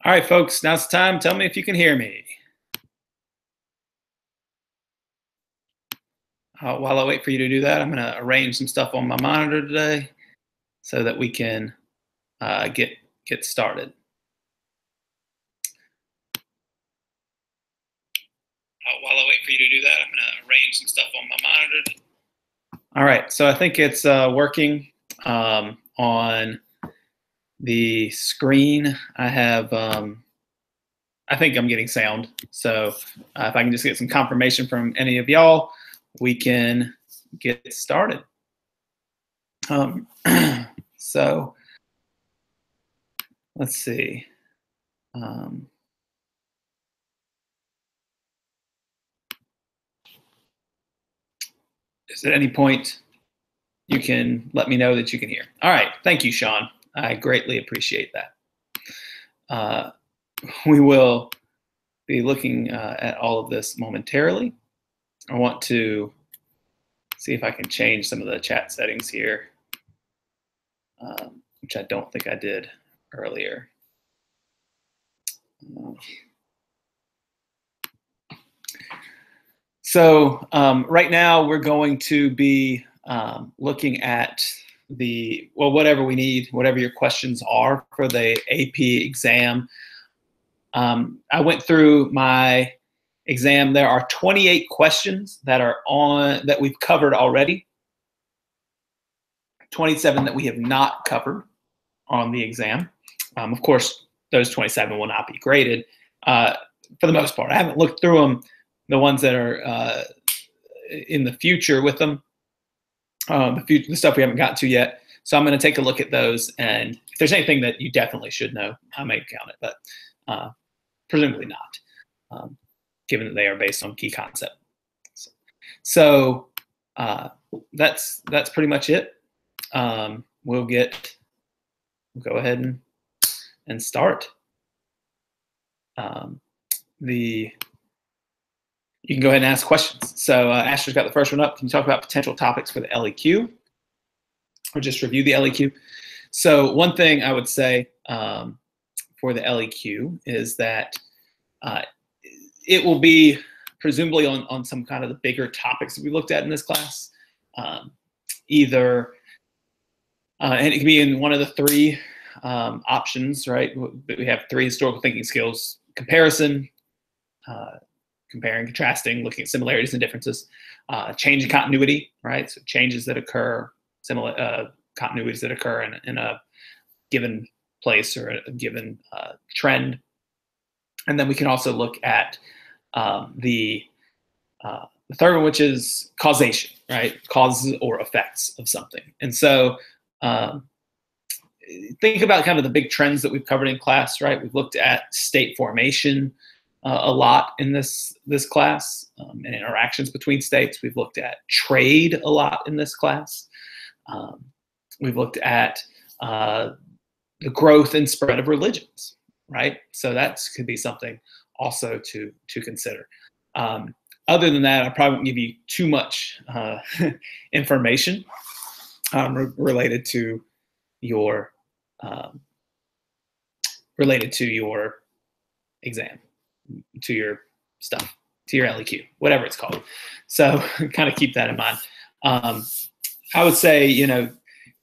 All right, folks, now's the time. Tell me if you can hear me. While I wait for you to do that, I'm going to arrange some stuff on my monitor today so that we can get started. While I wait for you to do that, I'm going to arrange some stuff on my monitor. All right, so I think it's working on the screen. I have, I think I'm getting sound. So if I can just get some confirmation from any of y'all, we can get started. So let's see. Is at any point you can let me know that you can hear. All right. Thank you, Sean. I greatly appreciate that. We will be looking at all of this momentarily. I want to see if I can change some of the chat settings here, which I don't think I did earlier. So right now we're going to be looking at whatever we need, whatever your questions are for the AP exam. I went through my exam. There are 28 questions that we've covered already. 27 that we have not covered on the exam. Of course, those 27 will not be graded for the most part. I haven't looked through them. The ones that are in the future with them, the stuff we haven't gotten to yet. So I'm going to take a look at those, and if there's anything that you definitely should know, I may count it, but presumably not, given that they are based on key concept. So that's pretty much it. We'll go ahead and start. You can go ahead and ask questions. So Asher's got the first one up. Can you talk about potential topics for the LEQ? Or just review the LEQ? So one thing I would say for the LEQ is that it will be presumably on some kind of the bigger topics that we looked at in this class. And it can be in one of the three options, right? We have three historical thinking skills: comparison, comparing, contrasting, looking at similarities and differences, change and continuity, right? So changes that occur, continuities that occur in a given place or a given trend. And then we can also look at the third one, which is causation, right? Causes or effects of something. And so think about kind of the big trends that we've covered in class, right? We've looked at state formation a lot in this class, and interactions between states. We've looked at trade a lot in this class. We've looked at the growth and spread of religions, right? So that could be something also to consider. Other than that, I probably won't give you too much information related to your exam, to your stuff, to your LEQ, whatever it's called. So kind of keep that in mind. I would say,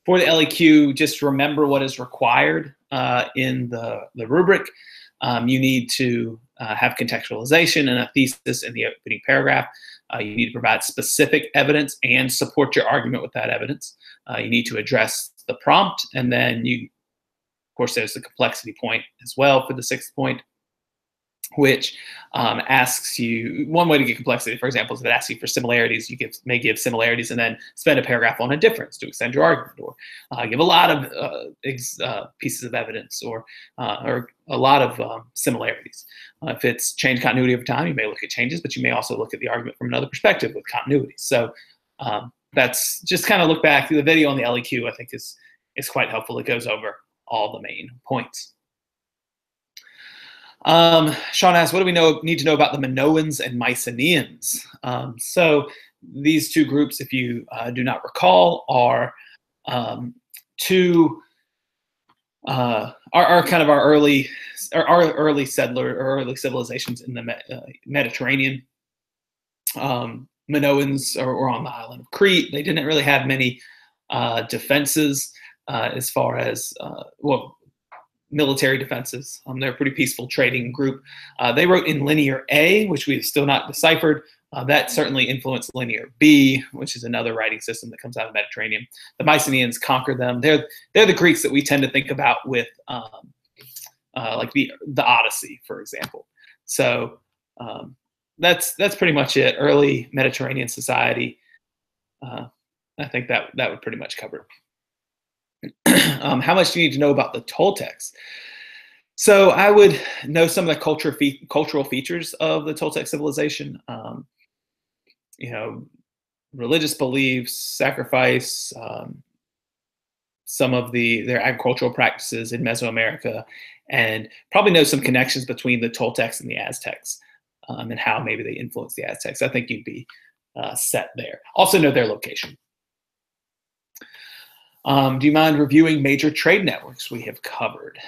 for the LEQ, just remember what is required in the rubric. You need to have contextualization and a thesis in the opening paragraph. You need to provide specific evidence and support your argument with that evidence. You need to address the prompt, and then of course, there's the complexity point as well for the sixth point, which asks you, one way to get complexity, for example, is if it asks you for similarities, you may give similarities and then spend a paragraph on a difference to extend your argument, or give a lot of pieces of evidence, or a lot of similarities. If it's change continuity over time, you may look at changes, but you may also look at the argument from another perspective with continuity. So that's just kind of look back. The video on the LEQ, I think, is quite helpful. It goes over all the main points. Sean asks, what do we need to know about the Minoans and Mycenaeans? So these two groups, if you do not recall, are kind of our early or our early settler or early civilizations in the Mediterranean. Minoans were on the island of Crete. They didn't really have many defenses as far as military defenses. They're a pretty peaceful trading group. They wrote in Linear A, which we've still not deciphered. That certainly influenced Linear B, which is another writing system that comes out of the Mediterranean. The Mycenaeans conquered them. They're the Greeks that we tend to think about with like the Odyssey, for example. So that's pretty much it. Early Mediterranean society. I think that would pretty much cover it. How much do you need to know about the Toltecs? So I would know some of the cultural features of the Toltec civilization. Religious beliefs, sacrifice, some of their agricultural practices in Mesoamerica, and probably know some connections between the Toltecs and the Aztecs, and how maybe they influenced the Aztecs. I think you'd be set there. Also know their location. Do you mind reviewing major trade networks we have covered?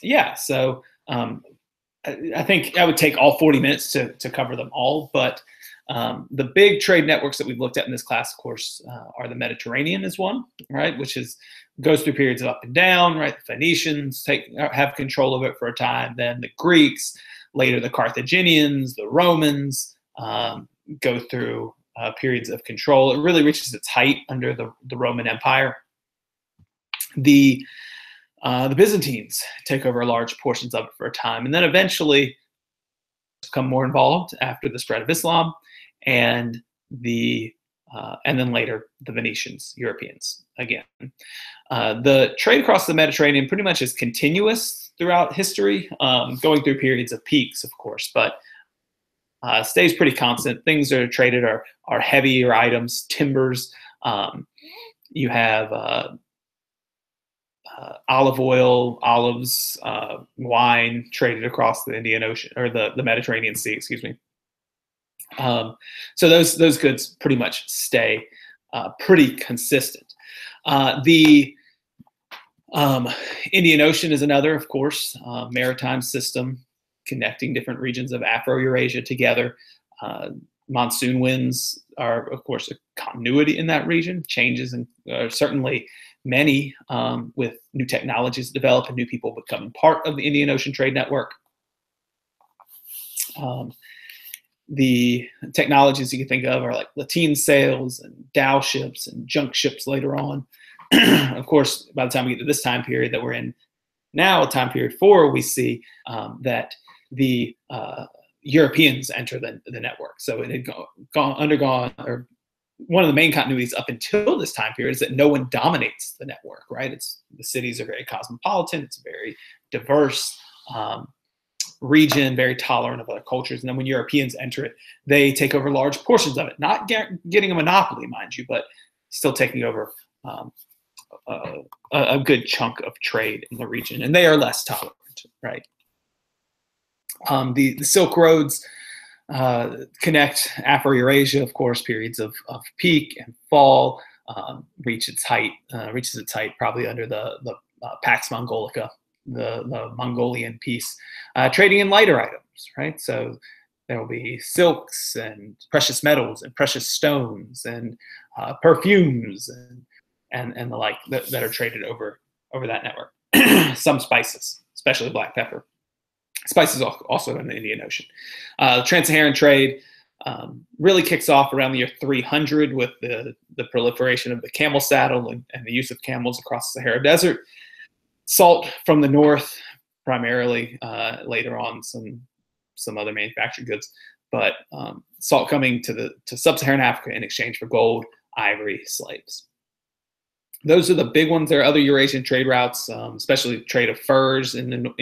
Yeah, so I think I would take all 40 minutes to cover them all, but the big trade networks that we've looked at in this class, of course, are the Mediterranean is one, right, which goes through periods of up and down, right? The Phoenicians have control of it for a time, then the Greeks, later the Carthaginians, the Romans go through periods of control. It really reaches its height under the Roman Empire. The Byzantines take over large portions of it for a time, and then eventually become more involved after the spread of Islam, and then later the Venetians, Europeans again. The trade across the Mediterranean pretty much is continuous throughout history, going through periods of peaks, of course, but stays pretty constant. Things that are traded are heavier items, timbers. You have olive oil, olives, wine traded across the Indian Ocean or the Mediterranean Sea, excuse me. So those goods pretty much stay pretty consistent. The Indian Ocean is another, of course, maritime system connecting different regions of Afro-Eurasia together. Monsoon winds are, of course, a continuity in that region. Changes and certainly many with new technologies developed and new people becoming part of the Indian Ocean trade network. The technologies you can think of are like lateen sails and dhow ships and junk ships later on. Of course, by the time we get to this time period that we're in now, time period 4, we see that the Europeans enter the network. So it had undergone, or one of the main continuities up until this time period is that no one dominates the network, right? The cities are very cosmopolitan. It's a very diverse region, very tolerant of other cultures. And then when Europeans enter it, they take over large portions of it, not getting a monopoly, mind you, but still taking over a good chunk of trade in the region. And they are less tolerant, right? The Silk Roads connect Afro-Eurasia, of course, periods of peak and fall, reaches its height probably under the Pax Mongolica, the Mongolian peace, trading in lighter items, right? So there will be silks and precious metals and precious stones and perfumes and the like that are traded over that network. Some spices, especially black pepper. Spices also in the Indian Ocean. Trans-Saharan trade really kicks off around the year 300 with the proliferation of the camel saddle and the use of camels across the Sahara Desert. Salt from the north, primarily, later on some other manufactured goods, but salt coming to sub-Saharan Africa in exchange for gold, ivory, slaves. Those are the big ones. There are other Eurasian trade routes, especially trade of furs in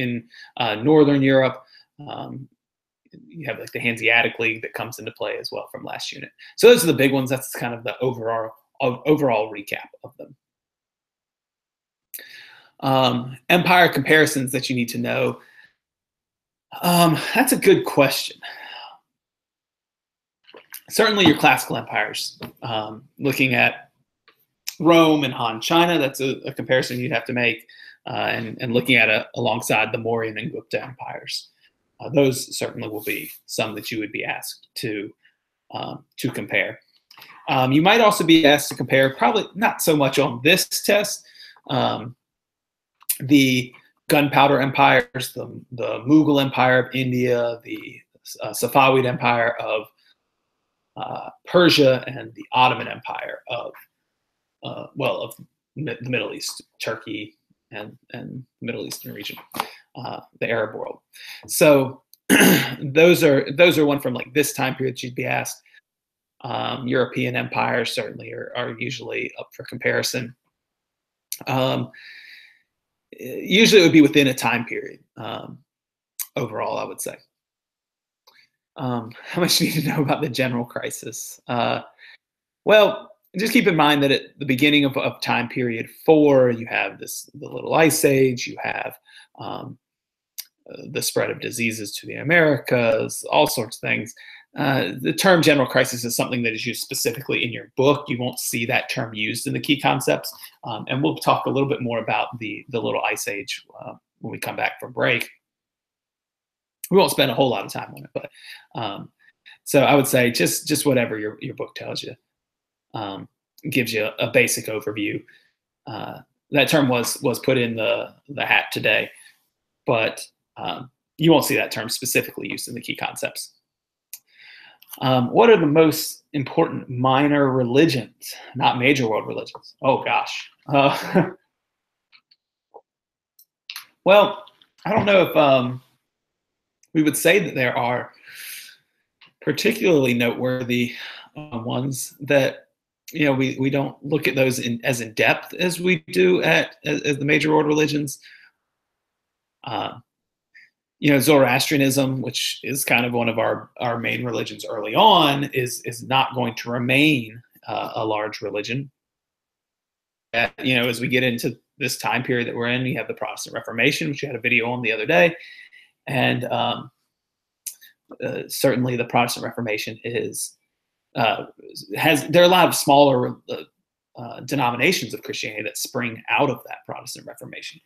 northern Europe. You have like the Hanseatic League that comes into play as well from last unit. So those are the big ones. That's kind of the overall recap of them. Empire comparisons that you need to know. That's a good question. Certainly your classical empires, looking at Rome and Han China, that's a comparison you'd have to make. and looking at it alongside the Mauryan and Gupta empires. Those certainly will be some that you would be asked to compare. You might also be asked to compare, probably not so much on this test, the gunpowder empires, the Mughal Empire of India, the Safavid Empire of Persia, and the Ottoman Empire of the Middle East, Turkey, and the Middle Eastern region, the Arab world. So those are one from like this time period you'd be asked. European empires certainly are usually up for comparison. Usually it would be within a time period. Overall, I would say. How much do you need to know about the general crisis? Well, just keep in mind that at the beginning of time period 4, you have the Little Ice Age, you have the spread of diseases to the Americas, all sorts of things. The term general crisis is something that is used specifically in your book. You won't see that term used in the key concepts. And we'll talk a little bit more about the Little Ice Age when we come back from break. We won't spend a whole lot of time on it, but so I would say just whatever your book tells you. Gives you a basic overview. That term was put in the hat today, but you won't see that term specifically used in the key concepts. What are the most important minor religions, not major world religions? Oh gosh. Well, I don't know if we would say that there are particularly noteworthy ones that we don't look at those as in depth as we do as the major world religions. Zoroastrianism, which is kind of one of our main religions early on, is not going to remain a large religion. As we get into this time period that we're in, we have the Protestant Reformation, which you had a video on the other day, and certainly the Protestant Reformation there are a lot of smaller denominations of Christianity that spring out of that Protestant Reformation.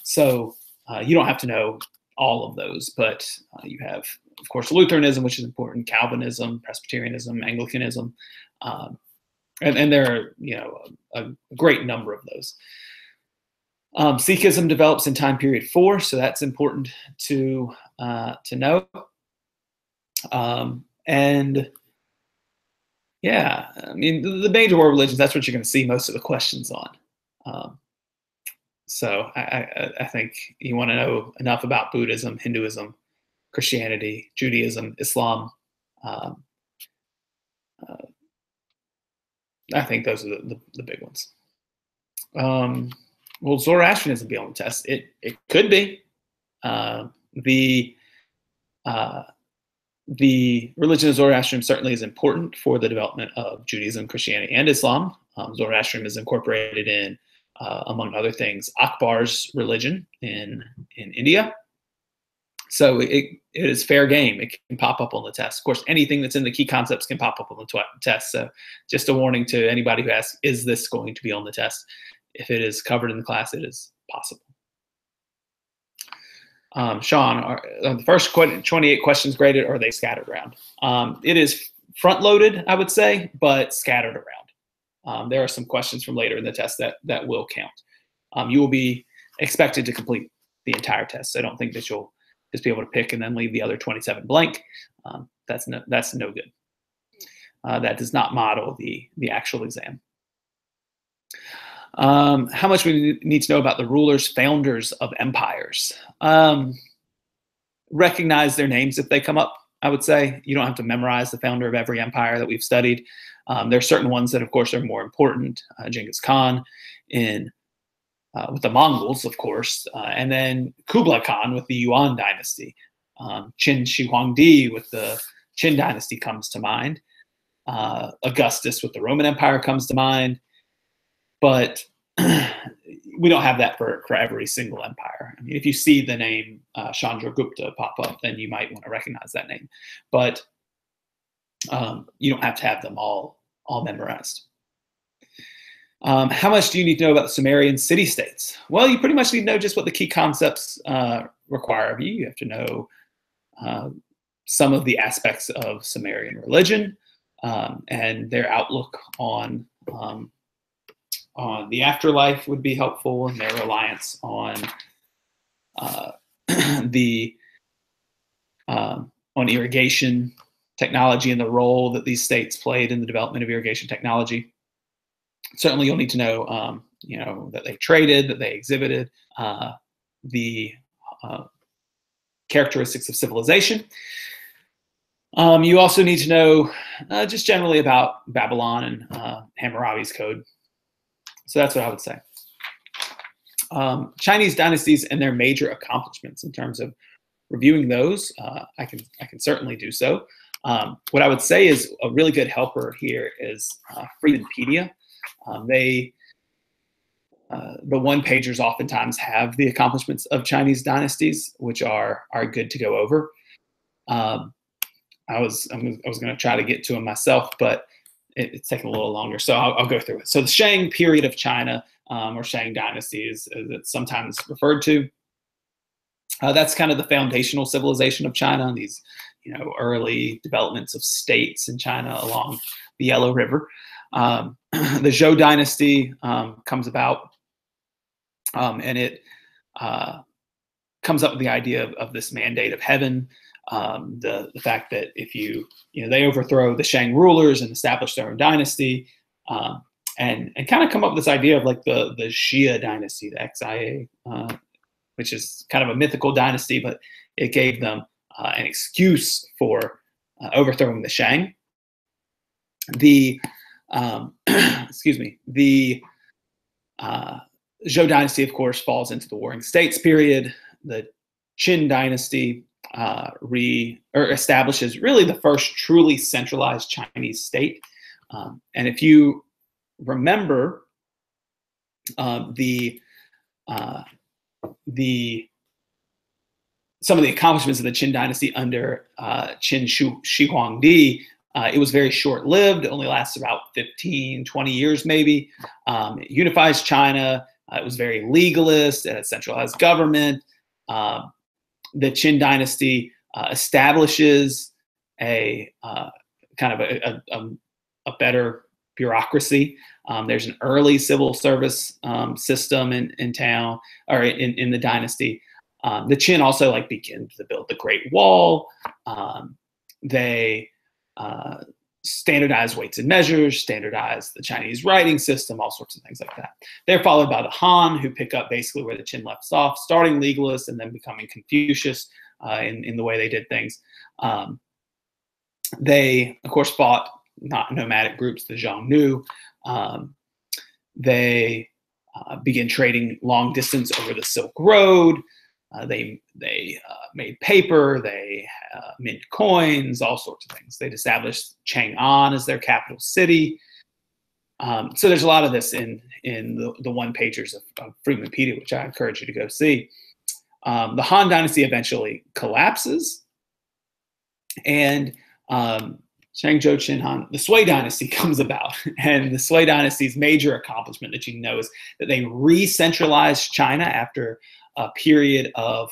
So you don't have to know all of those, but you have, of course, Lutheranism, which is important, Calvinism, Presbyterianism, Anglicanism, and there are a great number of those. Sikhism develops in time period 4, so that's important to know. And yeah, I mean, the major world religions, that's what you're going to see most of the questions on. So I think you want to know enough about Buddhism, Hinduism, Christianity, Judaism, Islam. I think those are the big ones. Will Zoroastrianism be on the test? It could be. The religion of Zoroastrianism certainly is important for the development of Judaism, Christianity, and Islam. Zoroastrianism is incorporated in, among other things, Akbar's religion in India. So it is fair game. It can pop up on the test. Of course, anything that's in the key concepts can pop up on the test. So just a warning to anybody who asks, is this going to be on the test? If it is covered in the class, it is possible. Sean, are the first 28 questions graded, or are they scattered around? It is front-loaded, I would say, but scattered around. There are some questions from later in the test that will count. You will be expected to complete the entire test. So I don't think that you'll just be able to pick and then leave the other 27 blank. That's no good. That does not model the actual exam. How much we need to know about the rulers, founders of empires. Recognize their names if they come up, I would say. You don't have to memorize the founder of every empire that we've studied. There are certain ones that, of course, are more important. Genghis Khan with the Mongols, of course, and then Kublai Khan with the Yuan dynasty. Qin Shi Huangdi with the Qin dynasty comes to mind. Augustus with the Roman Empire comes to mind. But we don't have that for every single empire. I mean, if you see the name Chandragupta pop up, then you might want to recognize that name. But you don't have to have them all memorized. How much do you need to know about the Sumerian city-states? Well, you pretty much need to know just what the key concepts require of you. You have to know some of the aspects of Sumerian religion and their outlook on the afterlife would be helpful, and their reliance on on irrigation technology and the role that these states played in the development of irrigation technology. Certainly, you'll need to know, that they traded, that they exhibited the characteristics of civilization. You also need to know just generally about Babylon and Hammurabi's code. So that's what I would say. Chinese dynasties and their major accomplishments in terms of reviewing those, I can certainly do so. What I would say is a really good helper here is Freemanpedia. The one-pagers oftentimes have the accomplishments of Chinese dynasties, which are good to go over. I was going to try to get to them myself, but it's taking a little longer, so I'll go through it. So the Shang period of China, or Shang dynasty, as it's sometimes referred to. That's kind of the foundational civilization of China. These, early developments of states in China along the Yellow River. The Zhou dynasty comes about, and it comes up with the idea of this mandate of heaven. The fact that if they overthrow the Shang rulers and establish their own dynasty, and kind of come up with this idea of like the Xia dynasty, the XIA, which is kind of a mythical dynasty, but it gave them an excuse for overthrowing the Shang. The the Zhou dynasty, of course, falls into the Warring States period. The Qin dynasty establishes really the first truly centralized Chinese state. And if you remember some of the accomplishments of the Qin dynasty under Qin Shi Huangdi, it was very short-lived. It only lasted about 15, 20 years maybe. It unifies China. It was very legalist. It had centralized government. The Qin dynasty establishes a kind of a better bureaucracy. There's an early civil service system in town, or in the dynasty. The Qin also begin to build the Great Wall. They standardize weights and measures, standardize the Chinese writing system, all sorts of things like that. They're followed by the Han, who pick up basically where the Qin left off, starting legalist and then becoming Confucius in the way they did things. They, of course, fought not nomadic groups, the Xiongnu. They begin trading long distance over the Silk Road. They made paper, they mint coins, all sorts of things. They'd established Chang'an as their capital city. So there's a lot of this in the one-pagers of Freemanpedia, which I encourage you to go see. The Han Dynasty eventually collapses, and Shangzhou Qin Han, the Sui Dynasty comes about. And the Sui Dynasty's major accomplishment that you know is that they re-centralized China after a period of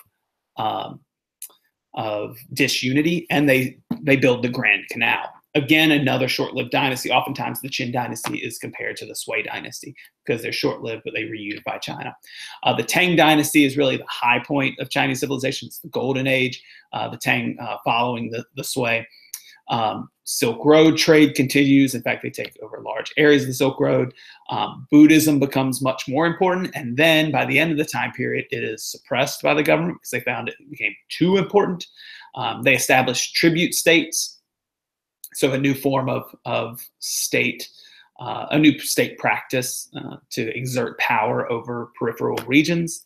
disunity, and they build the Grand Canal. Again, another short-lived dynasty. Oftentimes, the Qin dynasty is compared to the Sui dynasty because they're short-lived, but they reunify China. The Tang dynasty is really the high point of Chinese civilization. It's the golden age. The Tang following the Sui. Silk Road trade continues. In fact, they take over large areas of the Silk Road. Buddhism becomes much more important. And then by the end of the time period, it is suppressed by the government because they found it became too important. They established tribute states. So a new form of state, a new state practice to exert power over peripheral regions.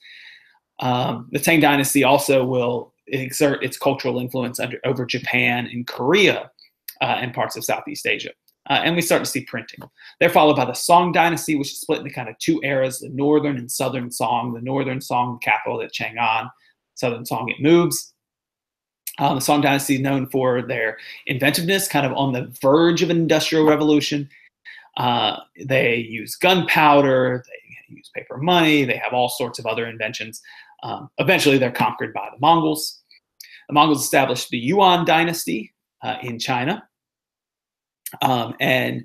The Tang dynasty also will exert its cultural influence over Japan and Korea and parts of Southeast Asia. And we start to see printing. They're followed by the Song dynasty, which is split into kind of two eras, the northern and southern Song. The northern Song capital at Chang'an, southern Song it moves. The Song dynasty is known for their inventiveness, kind of on the verge of an industrial revolution. They use gunpowder, they use paper money, they have all sorts of other inventions. Eventually, they're conquered by the Mongols. The Mongols established the Yuan dynasty in China. And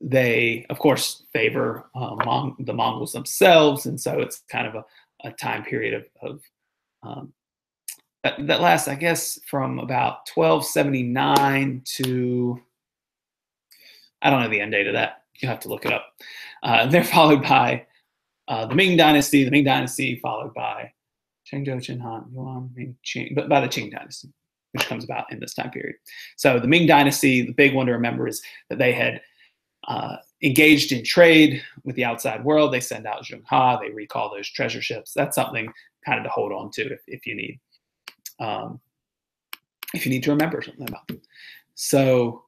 they, of course, favor the Mongols themselves. And so it's kind of a time period of that lasts, I guess, from about 1279 to, I don't know the end date of that. You'll have to look it up. They're followed by the Ming Dynasty. The Ming Dynasty followed by Chengzhou, Qinhan, Yuan, Ming, Qing, but by the Qing Dynasty, which comes about in this time period. So the Ming Dynasty, the big one to remember is that they had engaged in trade with the outside world. They send out Zheng He, they recall those treasure ships. That's something kind of to hold on to if you need. If you need to remember something about them. So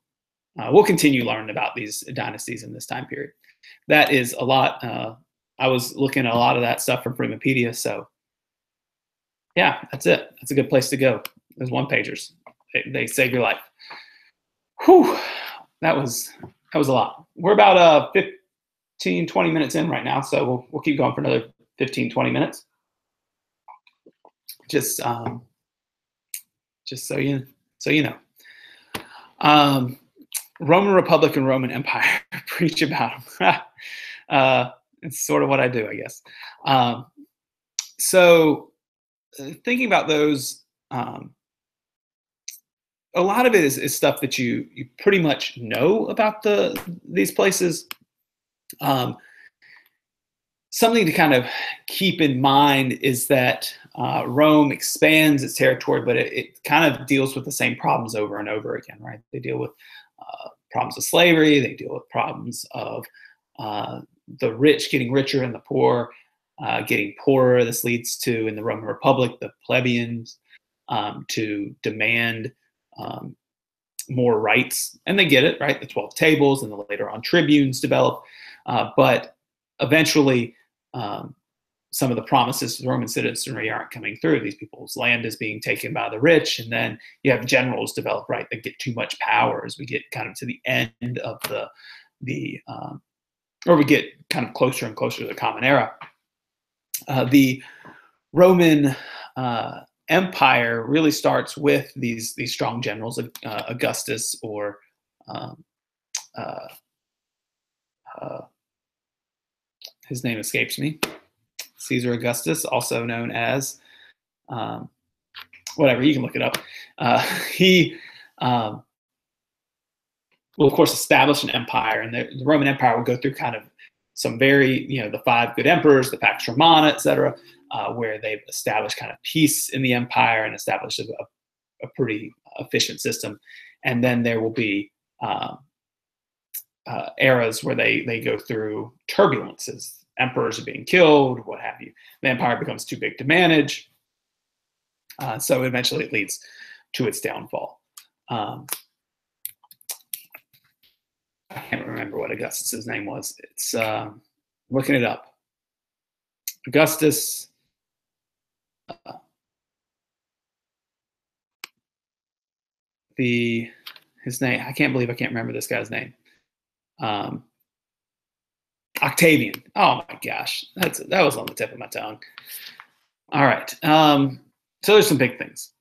we'll continue learning about these dynasties in this time period. That is a lot. I was looking at a lot of that stuff from Primopedia. So yeah, that's it. That's a good place to go. Those one-pagers, they save your life. Whew, that was a lot. We're about 15, 20 minutes in right now. So we'll keep going for another 15, 20 minutes. Just so you know. Roman Republic and Roman Empire, preach about them. It's sort of what I do, I guess. So thinking about those, a lot of it is stuff that you pretty much know about these places. Something to kind of keep in mind is that Rome expands its territory, but it kind of deals with the same problems over and over again, right? They deal with problems of slavery. They deal with problems of the rich getting richer and the poor getting poorer. This leads to, in the Roman Republic, the plebeians to demand more rights, and they get it, right? The 12 tables and the later on tribunes develop, but eventually some of the promises to the Roman citizenry aren't coming through. These people's land is being taken by the rich, and then you have generals develop, right, that get too much power as we get kind of to the end of or we get kind of closer and closer to the Common Era. The Roman Empire really starts with these strong generals, Augustus, or his name escapes me, Caesar Augustus, also known as whatever, you can look it up. He will, of course, establish an empire, and the Roman Empire will go through kind of some very, the 5 good emperors, the Pax Romana, etc., where they've established kind of peace in the empire and established a pretty efficient system. And then there will be eras where they go through turbulences. Emperors are being killed, what have you. The empire becomes too big to manage. So eventually it leads to its downfall. I can't remember what Augustus's name was. It's looking it up. Augustus. His name. I can't believe I can't remember this guy's name. Octavian. Oh my gosh, that was on the tip of my tongue. All right. So there's some big things.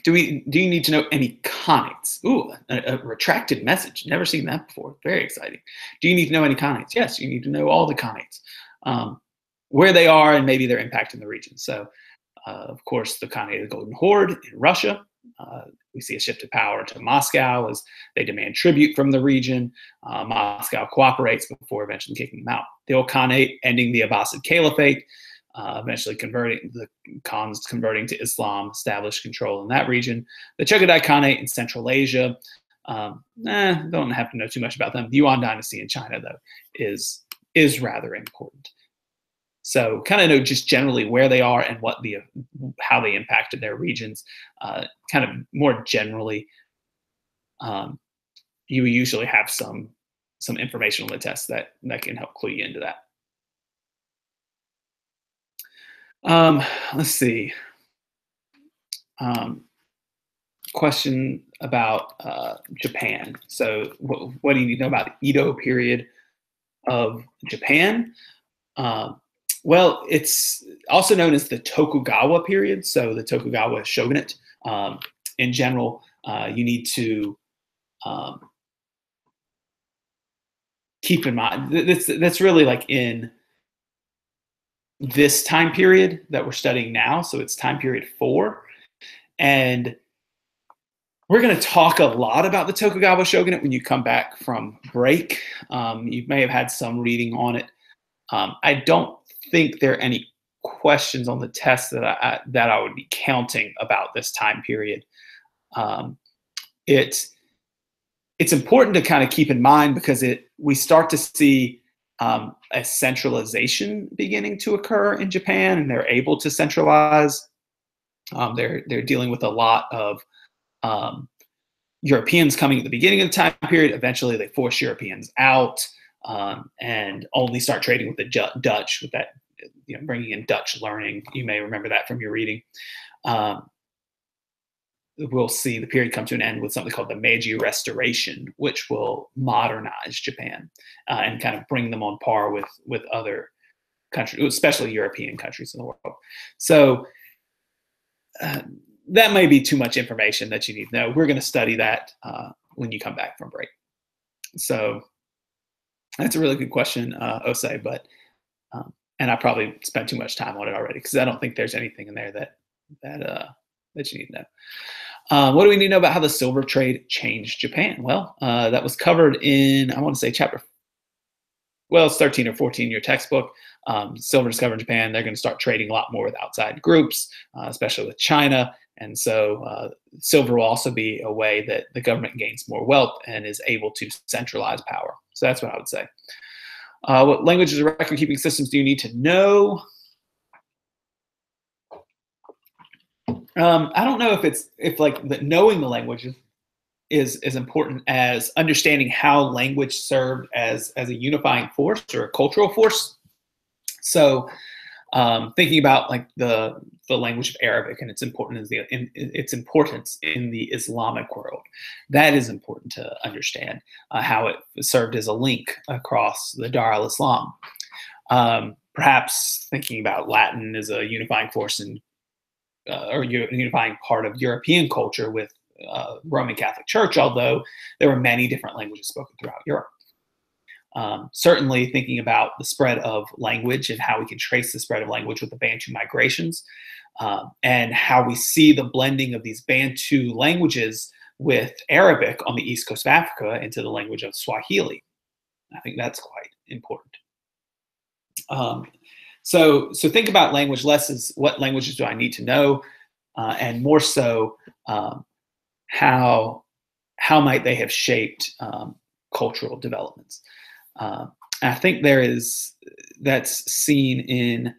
Do you need to know any conates? Ooh, a retracted message. Never seen that before. Very exciting. Do you need to know any conates? Yes, you need to know all the conates, where they are and maybe their impact in the region. So, of course, the Khanate of the Golden Horde in Russia. We see a shift of power to Moscow as they demand tribute from the region. Moscow cooperates before eventually kicking them out. The Old Khanate ending the Abbasid Caliphate, eventually the Khans converting to Islam, established control in that region. The Chagatai Khanate in Central Asia, don't have to know too much about them. The Yuan dynasty in China, though, is rather important. So kind of know just generally where they are and how they impacted their regions. Kind of more generally, you usually have some information on the test that can help clue you into that. Let's see. question about Japan. So what do you need to know about the Edo period of Japan? Well, it's also known as the Tokugawa period. So the Tokugawa shogunate. In general, you need to keep in mind that's really like in this time period that we're studying now. So it's time period 4. And we're going to talk a lot about the Tokugawa shogunate when you come back from break. You may have had some reading on it. I don't think there are any questions on the test that I would be counting about this time period. It's important to kind of keep in mind because we start to see a centralization beginning to occur in Japan, and they're able to centralize. They're dealing with a lot of Europeans coming at the beginning of the time period. Eventually, they force Europeans out and only start trading with the Dutch. With that, bringing in Dutch learning. You may remember that from your reading. We'll see the period come to an end with something called the Meiji Restoration, which will modernize Japan and kind of bring them on par with other countries, especially European countries in the world. So that may be too much information that you need to know. We're going to study that when you come back from break. So that's a really good question, Osei, but and I probably spent too much time on it already because I don't think there's anything in there that you need to know. What do we need to know about how the silver trade changed Japan? Well, that was covered in, I want to say it's 13 or 14 in your textbook. Silver discovered in Japan. They're going to start trading a lot more with outside groups, especially with China. And so silver will also be a way that the government gains more wealth and is able to centralize power. So that's what I would say. What languages or record-keeping systems do you need to know? I don't know if knowing the languages is as important as understanding how language served as a unifying force or a cultural force. So thinking about like the language of Arabic and its importance in the Islamic world, that is important to understand how it served as a link across the Dar al-Islam. Perhaps thinking about Latin as a unifying force or unifying part of European culture with Roman Catholic Church, although there were many different languages spoken throughout Europe. Certainly thinking about the spread of language and how we can trace the spread of language with the Bantu migrations and how we see the blending of these Bantu languages with Arabic on the east coast of Africa into the language of Swahili. I think that's quite important. So think about language less as what languages do I need to know, and more so how might they have shaped cultural developments. I think that's seen in,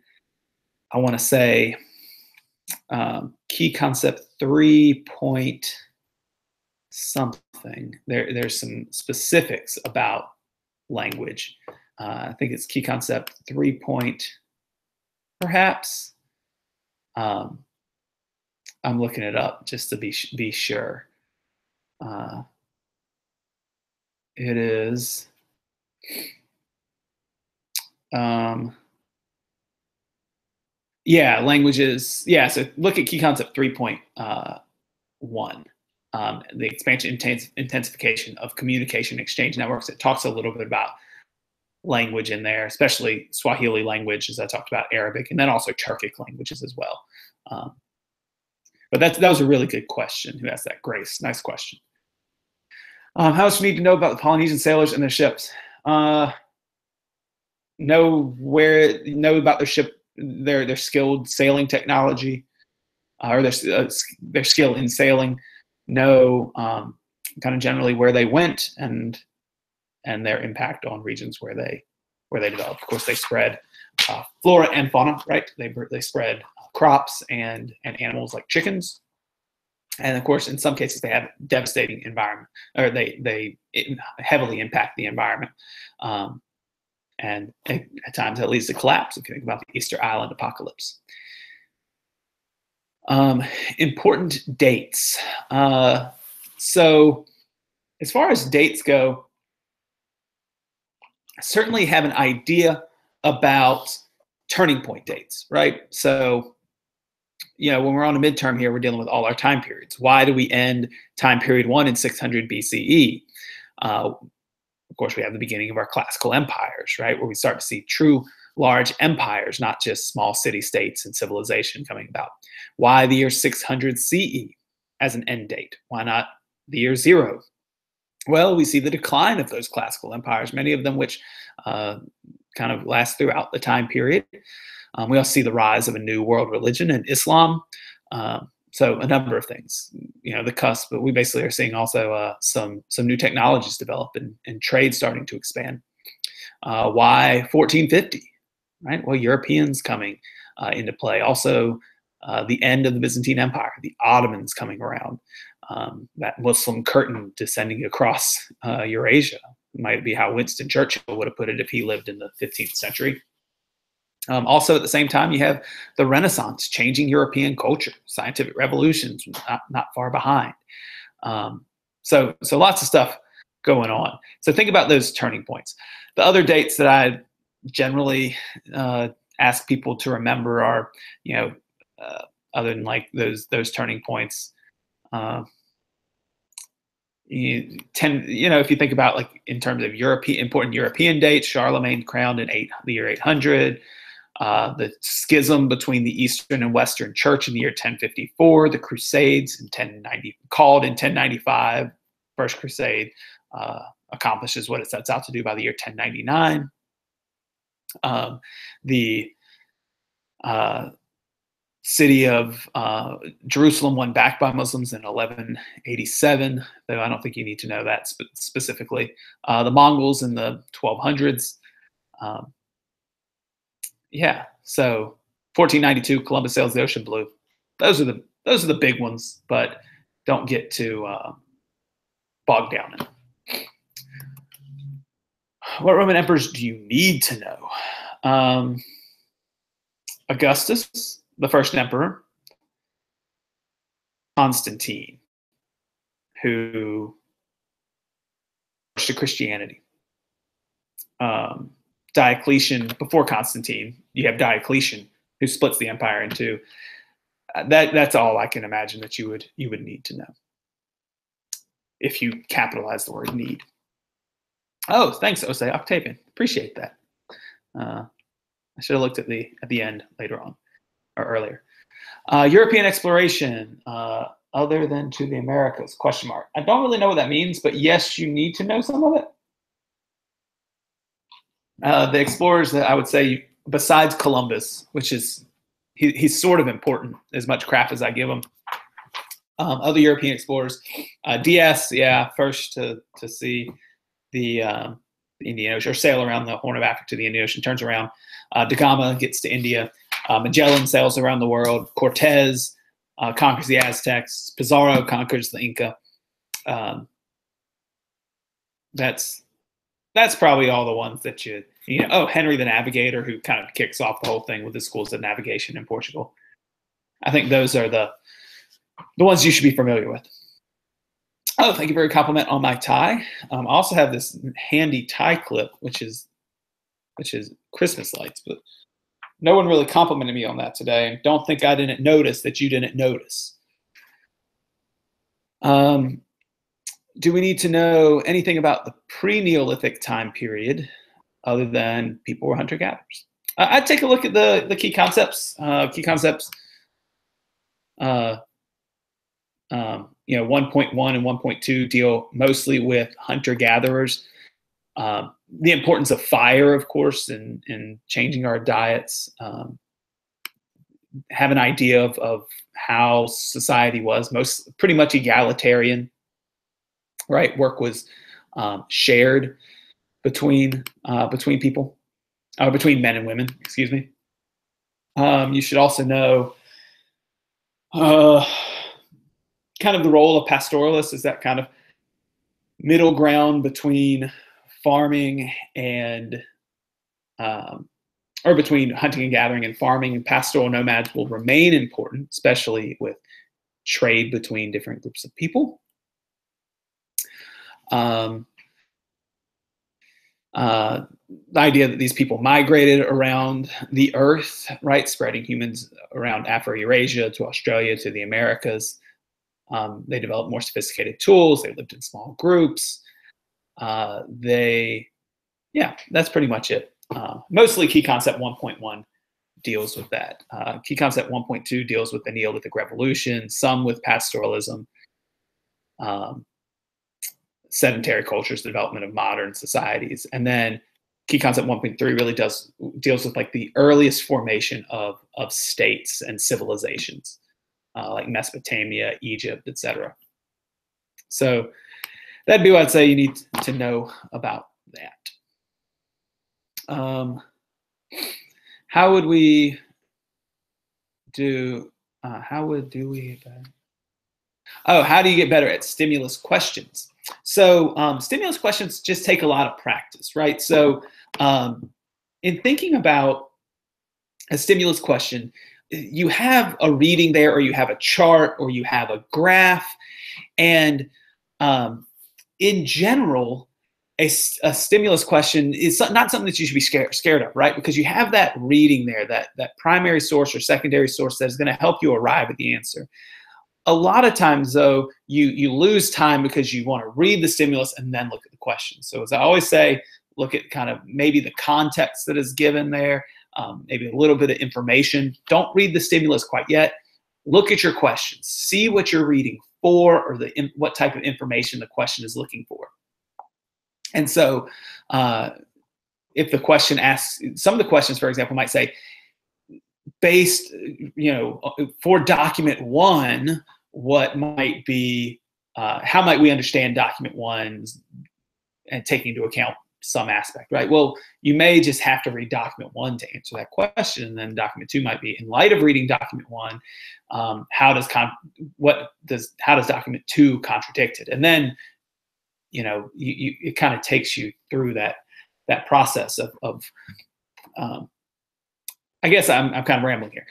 I want to say, key concept 3 point something. There's some specifics about language. I think it's key concept 3 point, perhaps. I'm looking it up just to be sure. It is. Languages. Yeah, so look at key concept 3.1. The expansion intensification of communication exchange networks. It talks a little bit about language in there, especially Swahili language, as I talked about, Arabic, and then also Turkic languages as well. But that was a really good question. Who asked that? Grace, nice question. How much do you need to know about the Polynesian sailors and their ships? Know about their ship, their skilled sailing technology, or their skill in sailing. Know kind of generally where they went and their impact on regions where they developed. Of course, they spread flora and fauna, right? They spread crops and animals like chickens. And of course, in some cases, they have devastating environment, or they heavily impact the environment. And at times that leads to collapse if you think about the Easter Island apocalypse. Important dates. So as far as dates go, I certainly have an idea about turning point dates, right? So, when we're on a midterm here, we're dealing with all our time periods. Why do we end time period 1 in 600 BCE? Of course, we have the beginning of our classical empires, right, where we start to see true large empires, not just small city-states and civilization coming about. Why the year 600 CE as an end date? Why not the year 0? Well, we see the decline of those classical empires, many of them which kind of last throughout the time period. We also see the rise of a new world religion in Islam. So a number of things, the cusp, but we basically are seeing also some new technologies develop and trade starting to expand. Why 1450, right? Well, Europeans coming into play. Also, the end of the Byzantine Empire, the Ottomans coming around, that Muslim curtain descending across Eurasia. Might be how Winston Churchill would have put it if he lived in the 15th century. Also, at the same time, you have the Renaissance changing European culture, scientific revolutions not far behind. So lots of stuff going on. So think about those turning points. The other dates that I generally ask people to remember are, other than like those turning points. If you think about like in terms of important European dates, Charlemagne crowned in the year 800. The schism between the Eastern and Western Church in the year 1054, the Crusades in 1095, First Crusade accomplishes what it sets out to do by the year 1099. The city of Jerusalem won back by Muslims in 1187, though I don't think you need to know that specifically. The Mongols in the 1200s. So 1492, Columbus sails the ocean blue. Those are the big ones, but don't get too bogged down in them. What Roman emperors do you need to know? Augustus, the first emperor. Constantine, who to Christianity. Diocletian, before Constantine, you have Diocletian, who splits the empire in two. That's all I can imagine that you would need to know, if you capitalize the word need. Oh, thanks, Ose Octavian. Appreciate that. I should have looked at the end later on or earlier. European exploration, other than to the Americas? ? I don't really know what that means, but yes, you need to know some of it. The explorers that I would say, besides Columbus, which is he's sort of important, as much crap as I give him. Other European explorers, Diaz, first to see the Indian Ocean, or sail around the Horn of Africa to the Indian Ocean, turns around. Da Gama gets to India. Magellan sails around the world. Cortez conquers the Aztecs. Pizarro conquers the Inca. That's probably all the ones that Oh, Henry the Navigator, who kind of kicks off the whole thing with the schools of navigation in Portugal. I think those are the ones you should be familiar with. Oh, thank you for your compliment on my tie. I also have this handy tie clip, which is Christmas lights, but no one really complimented me on that today. And don't think I didn't notice that you didn't notice. Do we need to know anything about the pre-Neolithic time period other than people were hunter-gatherers? I'd take a look at the key concepts. 1.1 and 1.2 deal mostly with hunter-gatherers. The importance of fire, of course, in changing our diets. Have an idea of how society was, pretty much egalitarian. Right, work was shared between people, between men and women. Excuse me. You should also know kind of the role of pastoralists, is that kind of middle ground between farming and or between hunting and gathering and farming, and pastoral nomads will remain important, especially with trade between different groups of people. The idea that these people migrated around the earth, right, spreading humans around Afro-Eurasia to Australia to the Americas. They developed more sophisticated tools. They lived in small groups. Yeah, that's pretty much it. Mostly Key Concept 1.1 deals with that. Key Concept 1.2 deals with the Neolithic Revolution, some with pastoralism, sedentary cultures, the development of modern societies. And then Key Concept 1.3 really deals with like the earliest formation of states and civilizations, like Mesopotamia, Egypt, etc. So that'd be what I'd say you need to know about that. How would we do? How do we? Oh, how do you get better at stimulus questions? So stimulus questions just take a lot of practice, right? So in thinking about a stimulus question, you have a reading there, or you have a chart, or you have a graph, and in general, a stimulus question is not something that you should be scared of, right? Because you have that reading there, that primary source or secondary source that is going to help you arrive at the answer. A lot of times, though, you lose time because you want to read the stimulus and then look at the question. So as I always say, look at kind of maybe the context that is given there, maybe a little bit of information. Don't read the stimulus quite yet. Look at your questions. See what you're reading for, or what type of information the question is looking for. And so if the question asks, some of the questions, for example, might say, based, for document 1, what might be, how might we understand document 1 and taking into account some aspect, right? Well, you may just have to read document 1 to answer that question. And then document 2 might be, in light of reading document 1, how does document 2 contradict it? And then, it kind of takes you through that process of I guess I'm kind of rambling here.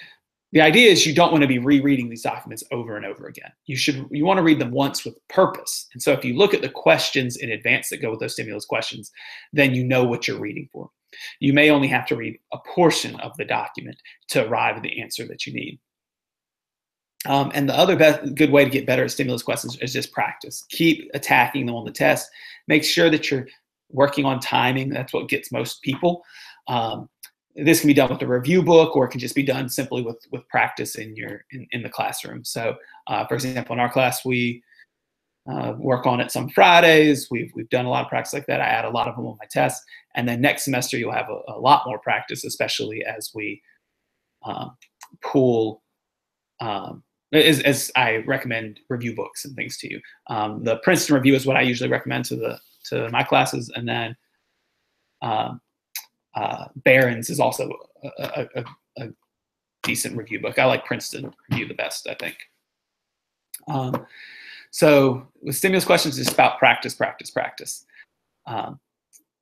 The idea is you don't want to be rereading these documents over and over again. You want to read them once with purpose. And so if you look at the questions in advance that go with those stimulus questions, then you know what you're reading for. You may only have to read a portion of the document to arrive at the answer that you need. And the other good way to get better at stimulus questions is just practice. Keep attacking them on the test. Make sure that you're working on timing. That's what gets most people. This can be done with a review book, or it can just be done simply with practice in the classroom. So, for example, in our class, we work on it some Fridays. We've done a lot of practice like that. I add a lot of them on my tests, and then next semester you'll have a lot more practice, especially as we pool. As I recommend review books and things to you. The Princeton Review is what I usually recommend to my classes, and then Barron's is also a decent review book. I like Princeton Review the best, I think. So with stimulus questions, it's about practice.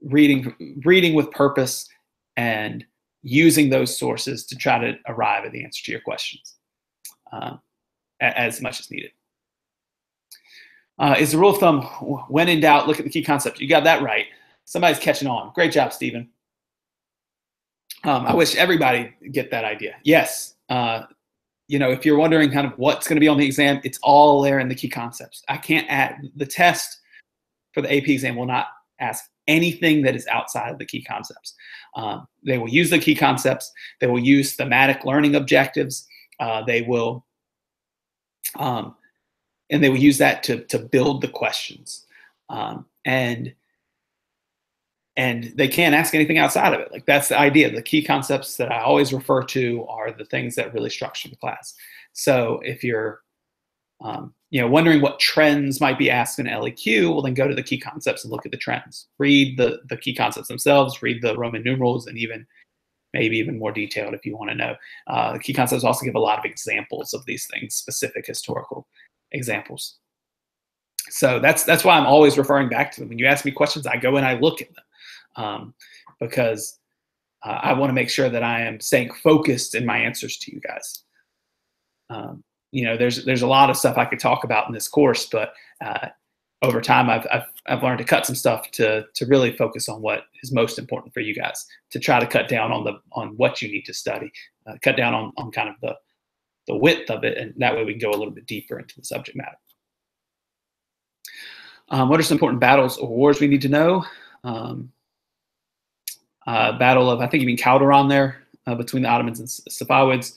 Reading with purpose and using those sources to try to arrive at the answer to your questions as much as needed. Is the rule of thumb, when in doubt, look at the key concepts? You got that right. Somebody's catching on. Great job, Stephen. I wish everybody get that idea. Yes. If you're wondering kind of what's going to be on the exam, it's all there in the key concepts. I can't add, the test for the AP exam will not ask anything that is outside of the key concepts. They will use the key concepts. They will use thematic learning objectives. They will use that to build the questions. And they can't ask anything outside of it. Like, that's the idea. The key concepts that I always refer to are the things that really structure the class. So if you're wondering what trends might be asked in LEQ, well, then go to the key concepts and look at the trends. Read the key concepts themselves, read the Roman numerals, and maybe even more detailed if you want to know. The key concepts also give a lot of examples of these things, specific historical examples. So that's why I'm always referring back to them. When you ask me questions, I go and I look at them. Because I want to make sure that I am staying focused in my answers to you guys. There's a lot of stuff I could talk about in this course, but over time, I've learned to cut some stuff to really focus on what is most important for you guys, to try to cut down on what you need to study, cut down on kind of the width of it, and that way we can go a little bit deeper into the subject matter. What are some important battles or wars we need to know? Battle of, I think you mean Calderon there, between the Ottomans and Safavids.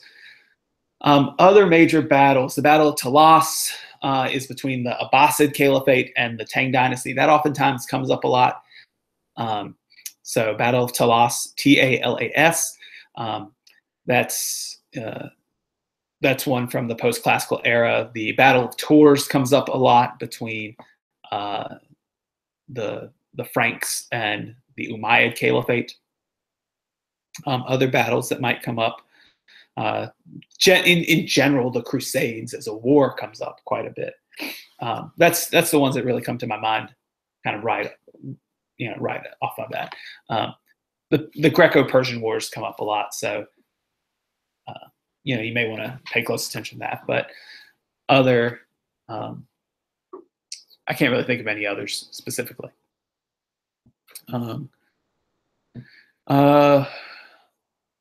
Other major battles, the Battle of Talas is between the Abbasid Caliphate and the Tang Dynasty. That oftentimes comes up a lot. So Battle of Talas, Talas, that's one from the post-classical era. The Battle of Tours comes up a lot between the Franks and the Umayyad Caliphate. Other battles that might come up. In general, the Crusades as a war comes up quite a bit. That's the ones that really come to my mind, kind of right off of that. The Greco-Persian Wars come up a lot, so you may want to pay close attention to that. But other, I can't really think of any others specifically.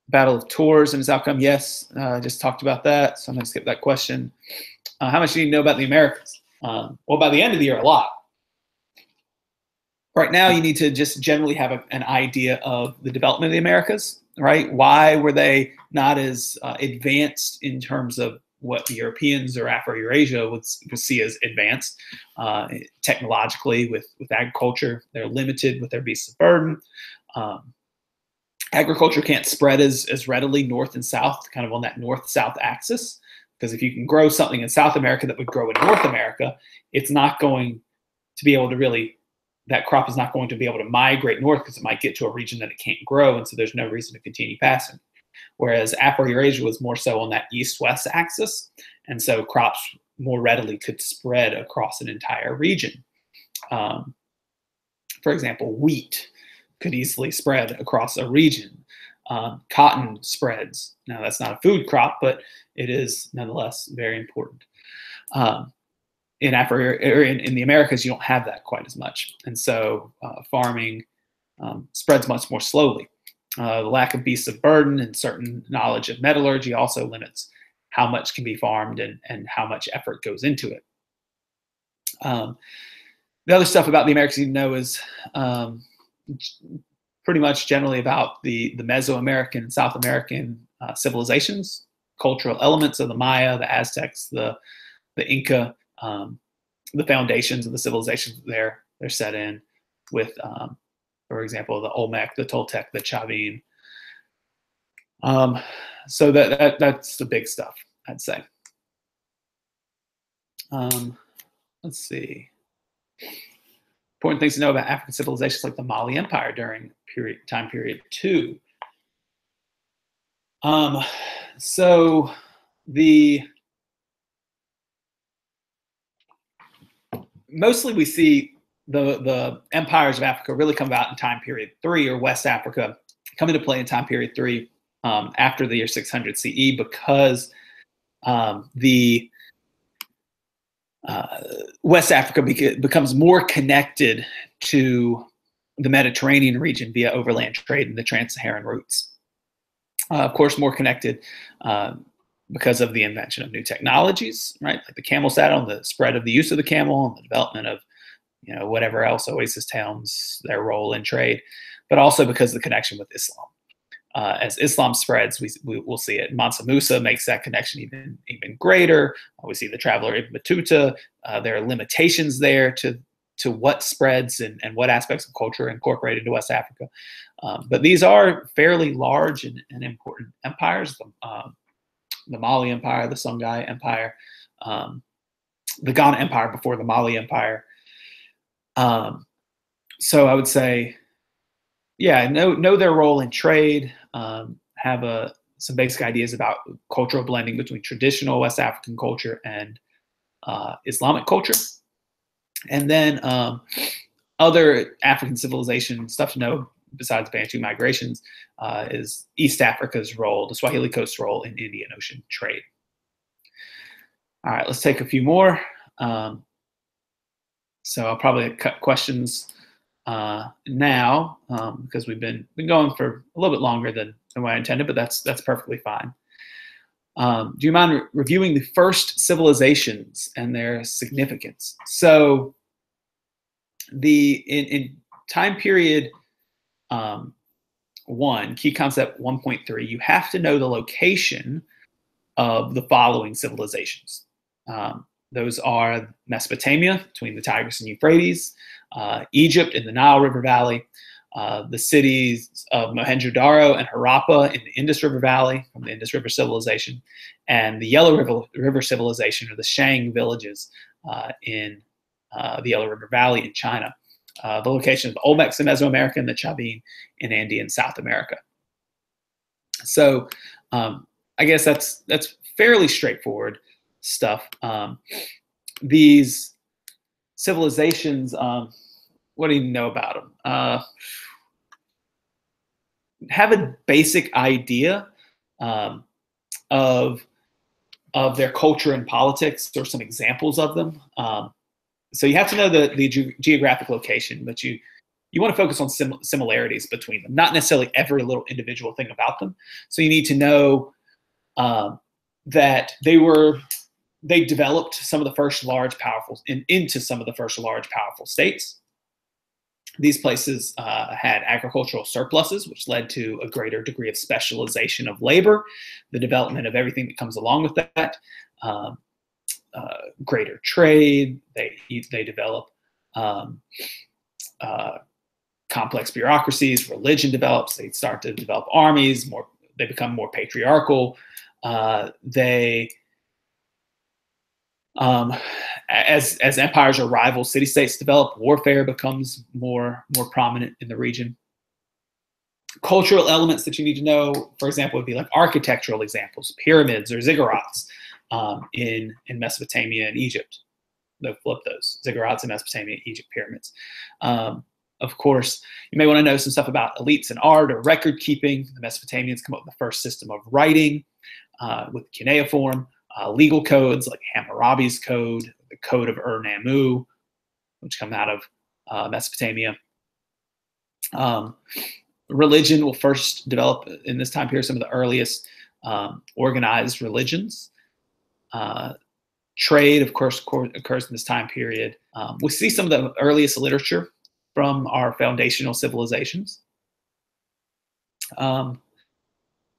Battle of Tours and its outcome. Yes, just talked about that, so I'm going to skip that question. How much do you know about the Americas? Well, by the end of the year, a lot. Right now, you need to just generally have an idea of the development of the Americas, right? Why were they not as advanced in terms of what the Europeans or Afro-Eurasia would see as advanced technologically with agriculture? They're limited with their beasts of burden. Agriculture can't spread as readily north and south, kind of on that north-south axis, because if you can grow something in South America that would grow in North America, it's not going to be able to that crop is not going to be able to migrate north because it might get to a region that it can't grow, and so there's no reason to continue passing. Whereas Afro-Eurasia was more so on that east-west axis, and so crops more readily could spread across an entire region. For example, wheat could easily spread across a region. Cotton spreads. Now, that's not a food crop, but it is nonetheless very important. In the Americas, you don't have that quite as much, and so farming spreads much more slowly. The lack of beasts of burden and certain knowledge of metallurgy also limits how much can be farmed and how much effort goes into it. The other stuff about the Americas you know is pretty much generally about the Mesoamerican and South American civilizations, cultural elements of the Maya, the Aztecs, the Inca, the foundations of the civilizations they're set in with, for example, the Olmec, the Toltec, the Chavin. So that's the big stuff, I'd say. Let's see. Important things to know about African civilizations like the Mali Empire during time period 2. So mostly we see the empires of Africa really come about in time period 3, or West Africa come into play in time period 3 after the year 600 CE, because the West Africa becomes more connected to the Mediterranean region via overland trade and the trans-Saharan routes. Of course, more connected because of the invention of new technologies, right? Like the camel saddle, and the spread of the use of the camel, and the development of, whatever else, oasis towns, their role in trade, but also because of the connection with Islam. As Islam spreads, we'll see it. Mansa Musa makes that connection even greater. We see the traveler Ibn Battuta. There are limitations there to what spreads and what aspects of culture are incorporated into West Africa. But these are fairly large and important empires. The Mali Empire, the Songhai Empire, the Ghana Empire before the Mali Empire. So I would say, yeah, know their role in trade, have some basic ideas about cultural blending between traditional West African culture and Islamic culture. And then other African civilization stuff to know besides Bantu migrations, is East Africa's role, the Swahili Coast role in Indian Ocean trade. All right, let's take a few more. So I'll probably cut questions now because we've been going for a little bit longer than what I intended, but that's perfectly fine. Do you mind reviewing the first civilizations and their significance? So in time period 1, key concept 1.3, you have to know the location of the following civilizations. Those are Mesopotamia, between the Tigris and Euphrates, Egypt in the Nile River Valley, the cities of Mohenjo-Daro and Harappa in the Indus River Valley, from the Indus River Civilization, and the Yellow River Civilization, or the Shang villages in the Yellow River Valley in China. The location of the Olmecs in Mesoamerica and the Chavin in Andean South America. So I guess that's fairly straightforward stuff. These civilizations, what do you know about them? Have a basic idea of their culture and politics, or some examples of them. So you have to know the geographic location, but you want to focus on similarities between them, not necessarily every little individual thing about them. So you need to know that they developed some of the first large, powerful, into some of the first large, powerful states. These places had agricultural surpluses, which led to a greater degree of specialization of labor, the development of everything that comes along with that, greater trade. They develop complex bureaucracies. Religion develops. They start to develop armies. They become more patriarchal. As empires or rival city-states develop, warfare becomes more prominent in the region. Cultural elements that you need to know, for example, would be like architectural examples, pyramids or ziggurats in Mesopotamia and Egypt. They'll flip those, ziggurats in Mesopotamia, Egypt, pyramids. Of course, you may want to know some stuff about elites in art or record keeping. The Mesopotamians come up with the first system of writing with cuneiform. Legal codes like Hammurabi's code, the Code of Ur-Nammu, which come out of Mesopotamia. Religion will first develop in this time period, some of the earliest organized religions. Trade, of course, occurs in this time period. We see some of the earliest literature from our foundational civilizations.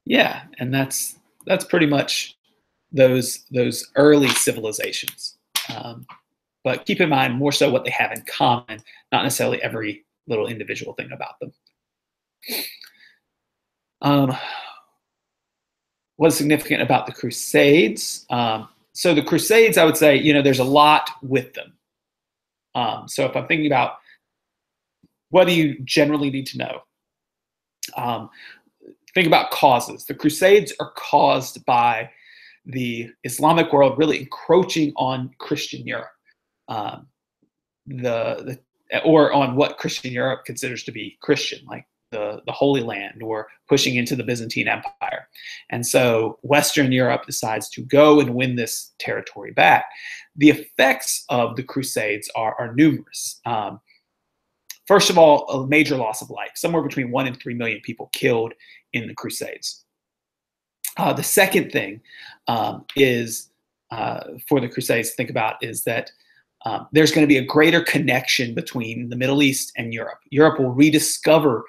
Yeah, and that's pretty much those early civilizations. But keep in mind more so what they have in common, not necessarily every little individual thing about them. What's significant about the Crusades? So the Crusades, I would say, there's a lot with them. So if I'm thinking about what do you generally need to know, think about causes. The Crusades are caused by the Islamic world really encroaching on Christian Europe, or on what Christian Europe considers to be Christian, like the Holy Land, or pushing into the Byzantine Empire. And so Western Europe decides to go and win this territory back. The effects of the Crusades are numerous. First of all, a major loss of life, somewhere between 1 and 3 million people killed in the Crusades. The second thing is for the Crusades to think about is that there's going to be a greater connection between the Middle East and Europe. Europe will rediscover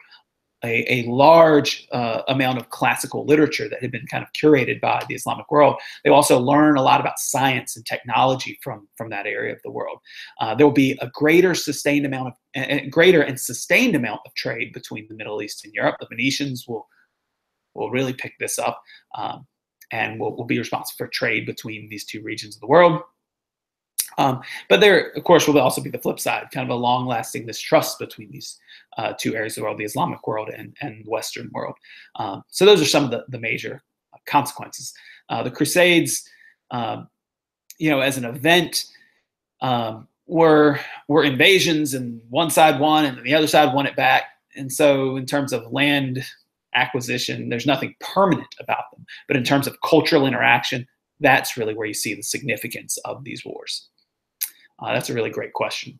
a large amount of classical literature that had been kind of curated by the Islamic world. They also learn a lot about science and technology from that area of the world. There will be a greater and sustained amount of trade between the Middle East and Europe. The Venetians will really pick this up and will be responsible for trade between these two regions of the world. But there, of course, will also be the flip side, kind of a long-lasting mistrust between these two areas of the world, the Islamic world and the Western world. So those are some of the major consequences. The Crusades, as an event, were invasions, and one side won and the other side won it back. And so in terms of land acquisition, there's nothing permanent about them. But in terms of cultural interaction, that's really where you see the significance of these wars. That's a really great question.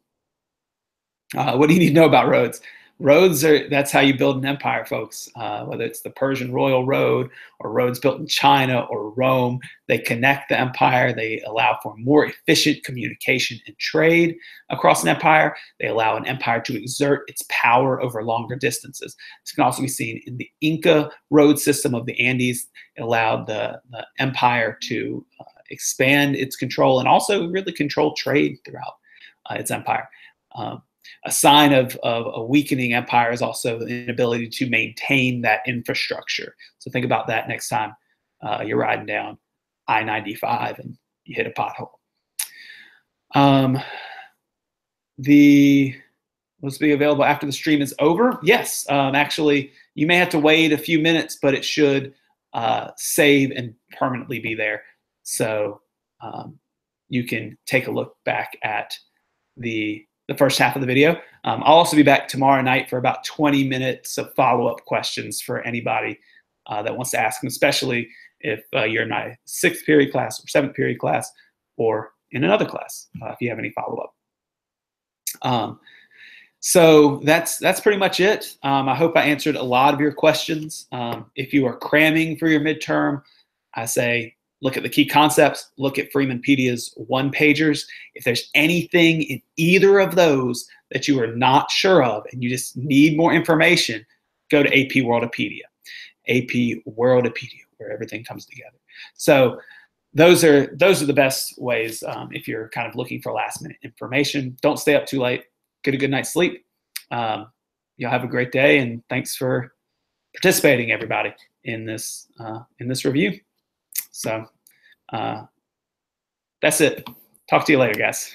What do you need to know about roads? Roads that's how you build an empire, folks. Whether it's the Persian Royal Road or roads built in China or Rome, they connect the empire. They allow for more efficient communication and trade across an empire. They allow an empire to exert its power over longer distances. This can also be seen in the Inca road system of the Andes. It allowed the empire to expand its control and also really control trade throughout its empire. A sign of a weakening empire is also the inability to maintain that infrastructure. So think about that next time you're riding down I-95 and you hit a pothole. Will this be available after the stream is over? Yes, actually, you may have to wait a few minutes, but it should save and permanently be there. So you can take a look back at the first half of the video. I'll also be back tomorrow night for about 20 minutes of follow-up questions for anybody that wants to ask them, especially if you're in my 6th period class or 7th period class or in another class, if you have any follow-up. So that's pretty much it. I hope I answered a lot of your questions. If you are cramming for your midterm, I say look at the key concepts, look at Freemanpedia's one-pagers. If there's anything in either of those that you are not sure of and you just need more information, go to AP Worldopedia, where everything comes together. So those are the best ways if you're kind of looking for last-minute information. Don't stay up too late. Get a good night's sleep. Y'all have a great day, and thanks for participating, everybody, in this review. So that's it. Talk to you later, guys.